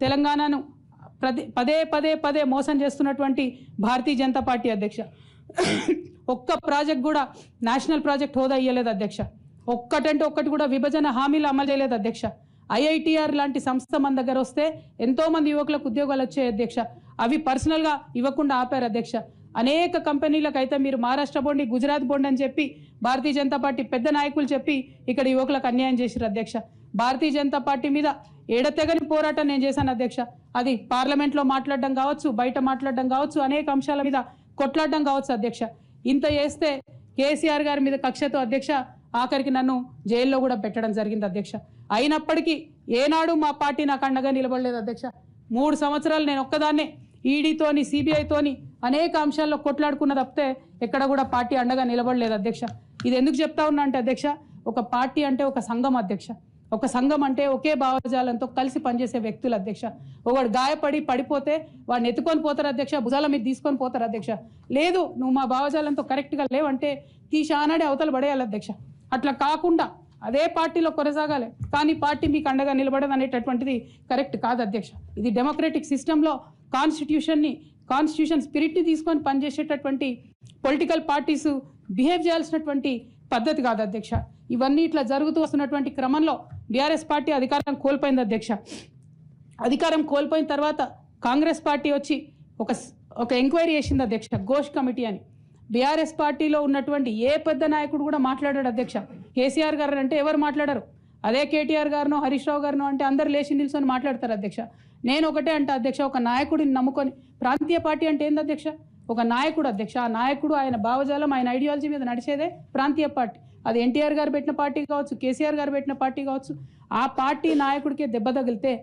తెలంగాణను పదే పదే పదే మోసం చేస్తున్నటువంటి భారతీయ జనతా పార్టీ అధ్యక్ష ఒక్క ప్రాజెక్ట్ కూడా నేషనల్ ప్రాజెక్ట్ హోదా ఇయ్యలేదు అధ్యక్ష. ఒక్కటంటే ఒక్కటి కూడా విభజన హామీలు అమలు చేయలేదు అధ్యక్ష. ఐఐటిఆర్ లాంటి సంస్థ మన దగ్గర వస్తే ఎంతో మంది యువకులకు ఉద్యోగాలు వచ్చాయి అధ్యక్ష. అవి పర్సనల్గా ఇవ్వకుండా ఆపారు అధ్యక్ష. అనేక కంపెనీలకు అయితే మీరు మహారాష్ట్ర బోండి, గుజరాత్ బోండి అని చెప్పి భారతీయ జనతా పార్టీ పెద్ద నాయకులు చెప్పి ఇక్కడ యువకులకు అన్యాయం చేశారు అధ్యక్ష. భారతీయ జనతా పార్టీ మీద ఎడతెగని పోరాటం నేను చేశాను అధ్యక్ష. అది పార్లమెంట్లో మాట్లాడడం కావచ్చు, బయట మాట్లాడడం కావచ్చు, అనేక అంశాల మీద కొట్లాడడం కావచ్చు అధ్యక్ష. ఇంత చేస్తే కేసీఆర్ గారి మీద కక్షతో అధ్యక్ష ఆఖరికి నన్ను జైల్లో కూడా పెట్టడం జరిగింది అధ్యక్ష. అయినప్పటికీ ఏనాడు మా పార్టీ నాకు అండగా నిలబడలేదు అధ్యక్ష. 3 సంవత్సరాలు నేను ఒక్కదాన్నే ఈడీతోని, సిబిఐతోని అనేక అంశాల్లో కొట్లాడుకున్న తప్పితే ఎక్కడ కూడా పార్టీ అండగా నిలబడలేదు అధ్యక్ష. ఇది ఎందుకు చెప్తా ఉన్నా అంటే అధ్యక్ష, ఒక పార్టీ అంటే ఒక సంఘం అధ్యక్ష. ఒక సంఘం అంటే ఒకే భావజాలంతో కలిసి పనిచేసే వ్యక్తులు అధ్యక్ష. ఒకడు గాయపడి పడిపోతే వాడిని ఎత్తుకొని పోతారు అధ్యక్ష, భుజాల మీద తీసుకొని పోతారు అధ్యక్ష. లేదు నువ్వు మా భావజాలంతో కరెక్ట్గా లేవంటే తీశానాడే అవతల పడేయాలి అధ్యక్ష. అట్లా కాకుండా అదే పార్టీలో కొనసాగాలి, కానీ పార్టీ మీకు అండగా నిలబడదు అనేటటువంటిది కరెక్ట్ కాదు అధ్యక్ష. ఇది డెమోక్రటిక్ సిస్టంలో కాన్స్టిట్యూషన్ స్పిరిట్ని తీసుకొని పనిచేసేటటువంటి పొలిటికల్ పార్టీస్ బిహేవ్ చేయాల్సినటువంటి పద్ధతి కాదు అధ్యక్ష. ఇవన్నీ ఇట్లా జరుగుతూ వస్తున్నటువంటి క్రమంలో బీఆర్ఎస్ పార్టీ అధికారం కోల్పోయింది అధ్యక్ష. అధికారం కోల్పోయిన తర్వాత కాంగ్రెస్ పార్టీ వచ్చి ఒక ఎంక్వైరీ చేసింది అధ్యక్ష, ఘోష్ కమిటీ అని. బీఆర్ఎస్ పార్టీలో ఉన్నటువంటి ఏ పెద్ద నాయకుడు కూడా మాట్లాడాడు అధ్యక్ష. కేసీఆర్ గారు అంటే ఎవరు మాట్లాడారు, అదే కేటీఆర్ గారినో హరీష్ రావు గారినో అంటే అందరు లేచి నిల్చొని మాట్లాడతారు అధ్యక్ష. నేను ఒకటే అంటే అధ్యక్ష, ఒక నాయకుడిని నమ్ముకొని ప్రాంతీయ పార్టీ అంటే ఏంది అధ్యక్ష? ఒక నాయకుడు అధ్యక్ష. ఆ నాయకుడు ఆయన భావజాలం, ఆయన ఐడియాలజీ మీద నడిచేదే ప్రాంతీయ పార్టీ. అది ఎన్టీఆర్ గారు పెట్టిన పార్టీ కావచ్చు, కేసీఆర్ గారు పెట్టిన పార్టీ కావచ్చు. ఆ పార్టీ నాయకుడికే దెబ్బ తగిలితే,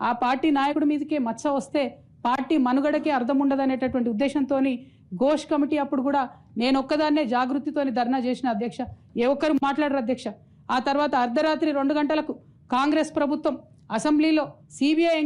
ఆ పార్టీ నాయకుడి మీదకే మచ్చ వస్తే పార్టీ మనుగడకే అర్థం ఉండదనేటటువంటి ఉద్దేశంతో ఘోష్ కమిటీ అప్పుడు కూడా నేను ఒక్కదాన్నే జాగృతితోని ధర్నా చేసిన అధ్యక్ష. ఏ ఒక్కరు మాట్లాడరు అధ్యక్ష. ఆ తర్వాత అర్ధరాత్రి 2 గంటలకు కాంగ్రెస్ ప్రభుత్వం అసెంబ్లీలో సిబిఐ